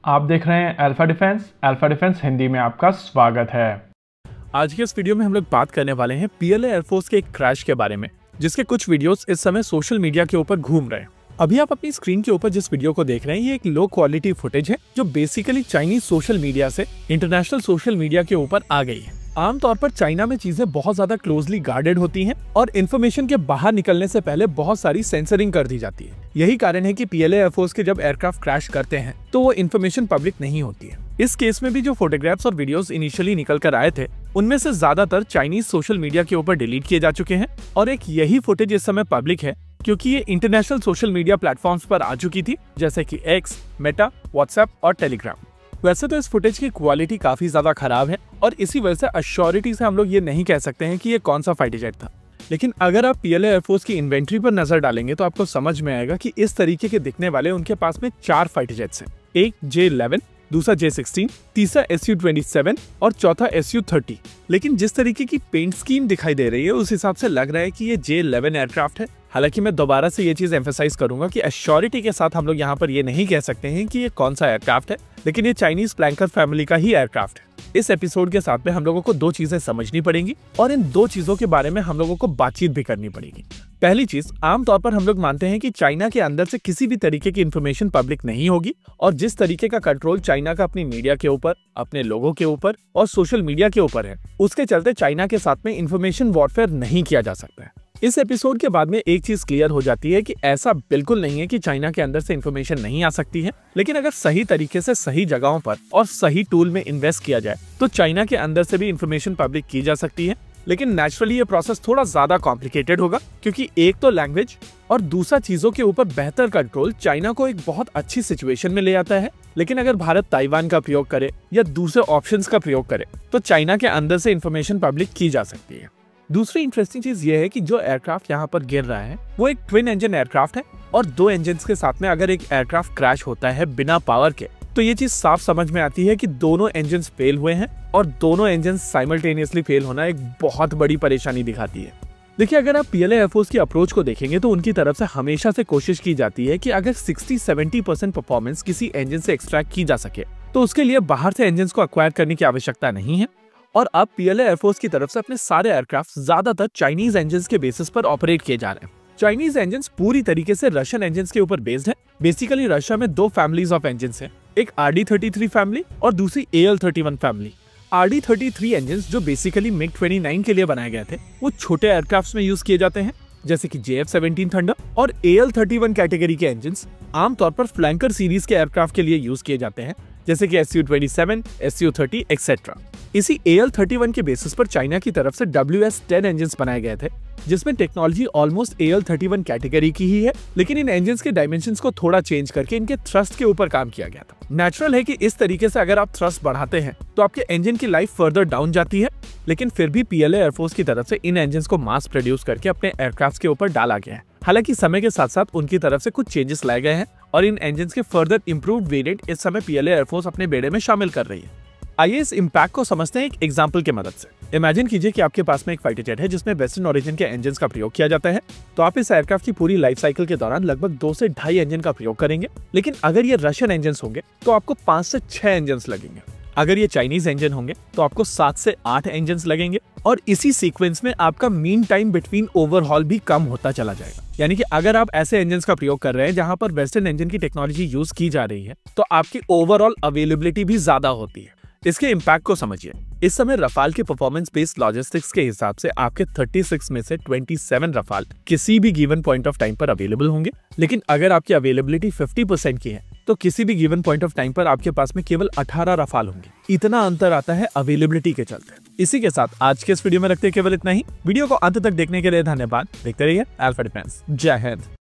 आप देख रहे हैं अल्फा डिफेंस हिंदी में आपका स्वागत है। आज के इस वीडियो में हम लोग बात करने वाले हैं पीएलए एयरफोर्स के एक क्रैश के बारे में, जिसके कुछ वीडियोस इस समय सोशल मीडिया के ऊपर घूम रहे हैं। अभी आप अपनी स्क्रीन के ऊपर जिस वीडियो को देख रहे हैं ये एक लो क्वालिटी फुटेज है जो बेसिकली चाइनीज सोशल मीडिया से इंटरनेशनल सोशल मीडिया के ऊपर आ गई है। आमतौर पर चाइना में चीजें बहुत ज्यादा क्लोजली गार्डेड होती हैं और इन्फॉर्मेशन के बाहर निकलने से पहले बहुत सारी सेंसरिंग कर दी जाती है। यही कारण है कि पीएलए एयरफोर्स के जब एयरक्राफ्ट क्रैश करते हैं तो वो इन्फॉर्मेशन पब्लिक नहीं होती है। इस केस में भी जो फोटोग्राफ्स और वीडियोस इनिशियली निकल कर आए थे उनमें से ज्यादातर चाइनीज सोशल मीडिया के ऊपर डिलीट किए जा चुके हैं और एक यही फुटेज इस समय पब्लिक है क्योंकि ये इंटरनेशनल सोशल मीडिया प्लेटफॉर्म्स पर आ चुकी थी, जैसे कि एक्स, मेटा, व्हाट्सएप और टेलीग्राम। वैसे तो इस फुटेज की क्वालिटी काफी ज्यादा खराब है और इसी वजह से अश्योरिटी से हम लोग ये नहीं कह सकते हैं कि ये कौन सा फाइटर जेट था। लेकिन अगर आप पीएलए एयरफोर्स की इन्वेंट्री पर नजर डालेंगे तो आपको समझ में आएगा कि इस तरीके के दिखने वाले उनके पास में 4 फाइटर जेट्स हैं। एक J-11, दूसरा J-16, तीसरा Su-27 और चौथा Su-30। लेकिन जिस तरीके की पेंट स्कीम दिखाई दे रही है उस हिसाब से लग रहा है कि ये J-11 एयरक्राफ्ट है। हालांकि मैं दोबारा से ये चीज एम्फेसाइज करूंगा कि एश्योरिटी के साथ हम लोग यहाँ पर ये नहीं कह सकते हैं कि ये कौन सा एयरक्राफ्ट है, लेकिन ये चाइनीज प्लैंकर फैमिली का ही एयरक्राफ्ट है। इस एपिसोड के साथ में हम लोगों को 2 चीजें समझनी पड़ेंगी और इन 2 चीजों के बारे में हम लोगों को बातचीत भी करनी पड़ेगी। पहली चीज, आमतौर पर हम लोग मानते हैं कि चाइना के अंदर से किसी भी तरीके की इन्फॉर्मेशन पब्लिक नहीं होगी और जिस तरीके का कंट्रोल चाइना का अपनी मीडिया के ऊपर, अपने लोगों के ऊपर और सोशल मीडिया के ऊपर है, उसके चलते चाइना के साथ में इन्फॉर्मेशन वॉरफेयर नहीं किया जा सकता है। इस एपिसोड के बाद में एक चीज क्लियर हो जाती है कि ऐसा बिल्कुल नहीं है कि चाइना के अंदर से इन्फॉर्मेशन नहीं आ सकती है, लेकिन अगर सही तरीके से सही जगहों पर और सही टूल में इन्वेस्ट किया जाए तो चाइना के अंदर से भी इन्फॉर्मेशन पब्लिक की जा सकती है। लेकिन नेचुरली ये प्रोसेस थोड़ा ज्यादा कॉम्प्लिकेटेड होगा क्योंकि एक तो लैंग्वेज और दूसरा चीजों के ऊपर बेहतर कंट्रोल चाइना को एक बहुत अच्छी सिचुएशन में ले आता है। लेकिन अगर भारत ताइवान का प्रयोग करे या दूसरे ऑप्शंस का प्रयोग करे तो चाइना के अंदर से इन्फॉर्मेशन पब्लिक की जा सकती है। दूसरी इंटरेस्टिंग चीज ये है कि जो एयरक्राफ्ट यहाँ पर गिर रहा है वो एक ट्विन इंजन एयरक्राफ्ट है और 2 इंजन के साथ में अगर एक एयरक्राफ्ट क्रैश होता है बिना पावर के तो ये चीज साफ समझ में आती है कि दोनों इंजन फेल हुए हैं और दोनों इंजन साइमल्टेनियसली फेल होना एक बहुत बड़ी परेशानी दिखाती है। देखिए, अगर आप पीएलए एयरफोर्स की अप्रोच को देखेंगे तो उनकी तरफ से हमेशा से कोशिश की जाती है कि अगर 60-70% परफॉर्मेंस किसी इंजन से एक्सट्रैक्ट की जा सके तो उसके लिए बाहर से इंजन को अक्वायर करने की आवश्यकता नहीं है। और अब पीएलए एयरफोर्स की तरफ से अपने सारे एयरक्राफ्ट ज्यादातर चाइनीज इंजन्स के बेसिस पर ऑपरेट किए जा रहे हैं। चाइनीज इंजन्स पूरी तरीके से रशियन इंजन्स के ऊपर बेस्ड है। बेसिकली रशिया में 2 फैमिलीज ऑफ इंजन्स हैं, एक RD-33 फैमिली और दूसरी AL-31 फैमिली। RD-33 इंजन्स जो बेसिकली MiG-29 के लिए बनाए गए थे वो छोटे एयरक्राफ्ट में यूज किए जाते हैं, जैसे कि JF-17 थंडर। और AL-31 कैटेगरी के इंजन्स आमतौर पर फ्लैंकर सीरीज के एयरक्राफ्ट के लिए यूज किए जाते हैं, जैसे कि Su-27, Su-30 एक्सेट्रा। इसी AL-31 के बेसिस पर चाइना की तरफ से WS-10 इंजन्स बनाए गए थे, जिसमें टेक्नोलॉजी ऑलमोस्ट AL-31 कैटेगरी की ही है, लेकिन इन इंजन्स के डायमेंशंस को थोड़ा चेंज करके इनके थ्रस्ट के ऊपर काम किया गया था। नेचुरल है कि इस तरीके से अगर आप थ्रस्ट बढ़ाते हैं तो आपके इंजन की लाइफ फर्दर डाउन जाती है, लेकिन फिर भी पीएलए एयरफोर्स की तरफ से इन इंजन्स को मास प्रोड्यूस करके अपने एयरक्राफ्ट के ऊपर डाला गया है। हालांकि समय के साथ साथ उनकी तरफ से कुछ चेंजेस लाए गए हैं और इन इंजन्स के फर्दर इंप्रूव्ड वेरिएंट इस समय पीएलए एयरफोर्स अपने बेड़े में शामिल कर रही है। आइए इस इम्पैक्ट को समझते हैं एक एग्जांपल की मदद से। इमेजिन कीजिए कि आपके पास में एक फाइटर जेट है जिसमें वेस्टर्न ओरिजिन के इंजन्स का प्रयोग किया जाता है, तो आप इस एयरक्राफ्ट की पूरी लाइफ साइकिल के दौरान लगभग 2 से 2.5 इंजन का प्रयोग करेंगे। लेकिन अगर ये रशियन इंजन्स होंगे तो आपको 5 से 6 इंजन्स लगेंगे। अगर ये चाइनीज इंजन होंगे तो आपको 7 से 8 इंजन्स लगेंगे और इसी सीक्वेंस में आपका मीन टाइम बिटवीन ओवरहॉल भी कम होता चला जाएगा। यानी कि अगर आप ऐसे इंजन्स का प्रयोग कर रहे हैं जहां पर वेस्टर्न इंजन की टेक्नोलॉजी यूज की जा रही है तो आपकी ओवरऑल अवेलेबिलिटी भी ज्यादा होती है। इसके इम्पैक्ट को समझिए। इस समय रफाल के परफॉर्मेंस बेस्ड लॉजिस्टिक्स के हिसाब से आपके 36 में से 27 रफाल किसी भी गिवन पॉइंट ऑफ टाइम पर अवेलेबल होंगे, लेकिन अगर आपकी अवेलेबिलिटी 50% की है तो किसी भी गिवन पॉइंट ऑफ टाइम पर आपके पास में केवल 18 रफाल होंगे। इतना अंतर आता है अवेलेबिलिटी के चलते। इसी के साथ आज के इस वीडियो में रखते केवल इतना ही। वीडियो को अंत तक देखने के लिए धन्यवाद। देखते रहिए अल्फा डिफेंस। जय हिंद।